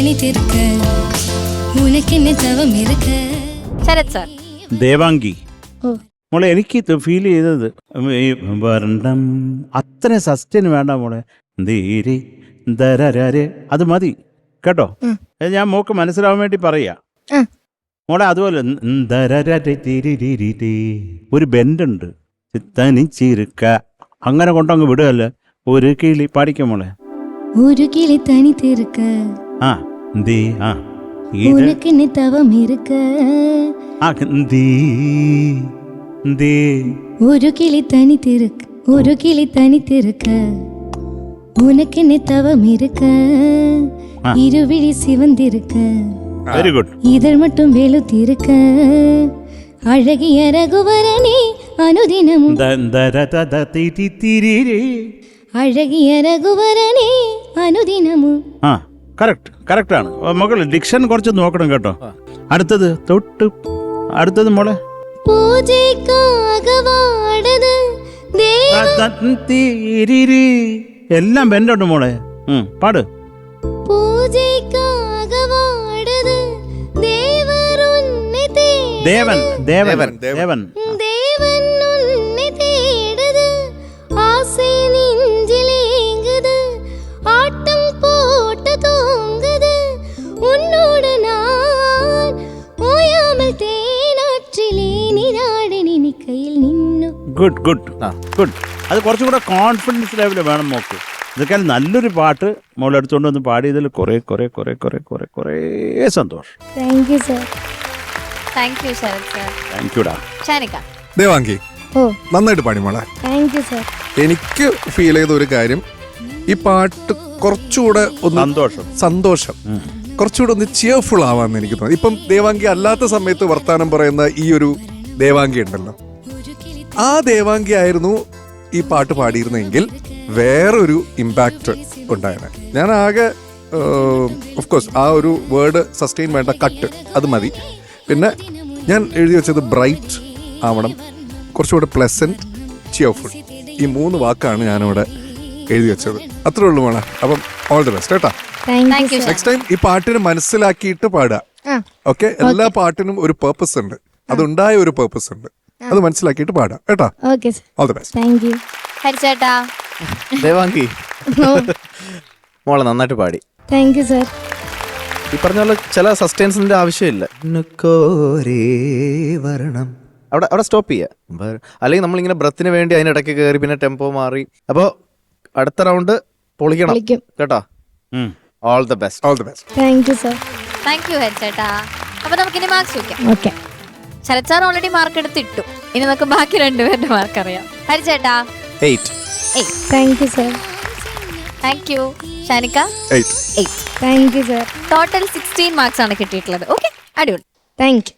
தனித்திருக்க உனக்கு என்ன தவம் இருக்க. ശരത് സാർ. ദേവാംഗി മോളെ, എനിക്ക് ഫീൽ ചെയ്തത് വരണ്ടം അത്ര സസ്റ്റൈൻ വേണ്ട മോളെ. ധീരെ ദരരരെ അത് മതി കേട്ടോ. ഞാൻ മോക്ക് മനസ്സിലാവാൻ വേണ്ടി പറയാ മോളെ. അതുപോലെ ഒരു ബെൻഡുണ്ട്, തനിച്ചിരുക്ക, അങ്ങനെ കൊണ്ടങ്ങ് വിടുകയല്ലേ. ഒരു കിളി പാടിക്കും മോളെ. ഒരു കിളി തനിത്തിരുക്ക உனக்கு என்ன தவம் இருக்க. ஒரு கிளி தனித்திருக்க ஒரு கிளி தனித்திருக்க உனக்கு என்ன தவம் இருக்க. இருவிழி சிவந்திருக்க വെരി ഗുഡ്. இதழ் மட்டும் வெளுத்திருக்க அழகிய ரகுவரனே அனுதினமும் അഴകിയ രഘുവരനേ അനുദിനമും. ആ കറക്റ്റ് കറക്റ്റ് ആണ് മകൾ. ഡിക്ഷൻ കുറച്ച് നോക്കണം കേട്ടോ. അടുത്തത് തൊട്ട് അടുത്തത് മോളെ. എല്ലാം ബെൻഡുണ്ട് മോളെ. പാട്. ദേവൻ ദേവൻ ദേവൻ ഗുഡ് ഗുഡ് ഗുഡ്. അത് കുറച്ചും കൂടെ കോൺഫിഡൻസ് ലെവൽ വേണം മോക്ക്. ഇതൊക്കെ നല്ലൊരു പാട്ട് മോൾ എടുത്തുകൊണ്ട് വന്ന് പാടിയതിൽ കുറേ കുറേ കുറേ കുറേ കുറേ കുറേ സന്തോഷം. Thank you sir. Thank you Sarath sir. Thank യുടാ. ഷാനിക. ദേവാംഗി നന്നായിട്ട് പാടി മോളെ. Thank you sir. എനിക്ക് ഫീൽ ചെയ്ത ഒരു കാര്യം, ഈ പാട്ട് കുറച്ചുകൂടെ ഒന്ന് സന്തോഷം കുറച്ചുകൂടെ ഒന്ന് ചിയർഫുൾ ആവാന്ന് എനിക്ക് തോന്നി. ഇപ്പം ദേവാംഗി അല്ലാത്ത സമയത്ത് വർത്താനം പറയുന്ന ഈ ഒരു ദേവാംഗി ഉണ്ടല്ലോ, ആ ദേവാംഗി ആയിരുന്നു ഈ പാട്ട് പാടിയിരുന്നെങ്കിൽ വേറൊരു ഇമ്പാക്റ്റ് ഉണ്ടായത്. ഞാൻ ആകെ ഓഫ് കോഴ്സ് ആ ഒരു വേർഡ് സസ്റ്റെയിൻ വേണ്ട, കട്ട് അത് മതി. പിന്നെ ഞാൻ എഴുതി വെച്ചത് ബ്രൈറ്റ് ആവണം, കുറച്ചുകൂടെ പ്ലസന്റ്, ചിയർഫുൾ. ഈ 3 വാക്കാണ് ഞാനിവിടെ എഴുതി വെച്ചത്. അത്രേ ഉള്ളൂ മോളെ. അപ്പം ഓൾ ദി ബെസ്റ്റ് കേട്ടോ. നെക്സ്റ്റ് ടൈം ഈ പാട്ടിന് മനസ്സിലാക്കിയിട്ട് പാടുക. ഓക്കെ, എല്ലാ പാട്ടിനും ഒരു പേർപ്പസ് ഉണ്ട്, അതുണ്ടായ ഒരു പേർപ്പസ് ഉണ്ട്, അത് മനസ്സിലാക്കിയിട്ട് പാടാം കേട്ടോ. All the best. Thank you. ഹരിച്ചേട്ടാ. ദേവാംഗി മോളെ നന്നായിട്ട് പാടി. Thank you sir. ഈ പറഞ്ഞ പോലെ ചില സസ്റ്റൈൻസിന്റെ ആവശ്യമില്ല. വരണം അവിടെ സ്റ്റോപ്പ് ചെയ്യുക. അല്ലെങ്കിൽ നമ്മളിങ്ങനെ ബ്രത്തിന് വേണ്ടി അതിനിടയ്ക്ക് കയറി പിന്നെ ടെമ്പോ മാറി. അപ്പോൾ അടുത്ത റൗണ്ട് പൊളിക്കണം കേട്ടോ. All the best. All the best. Thank you sir. Thank you ഹരിച്ചേട്ടാ. അപ്പൊ നമുക്കിനി മാർക്സ് വെക്കാം. Okay. Sarath sir already mark എടുത്തിട്ടു. ഇനി നമുക്ക് ബാക്കി 2 പേരുടെ മാർക്ക് അറിയാം. ഹരിച്ചേട്ടാ 8. Thank you sir. Thank you. Shanika 8. Thank you sir. Total 16 marks ആണ് കിട്ടിയിട്ടുള്ളത്. ഓക്കെ, അടിപൊളി. Thank U.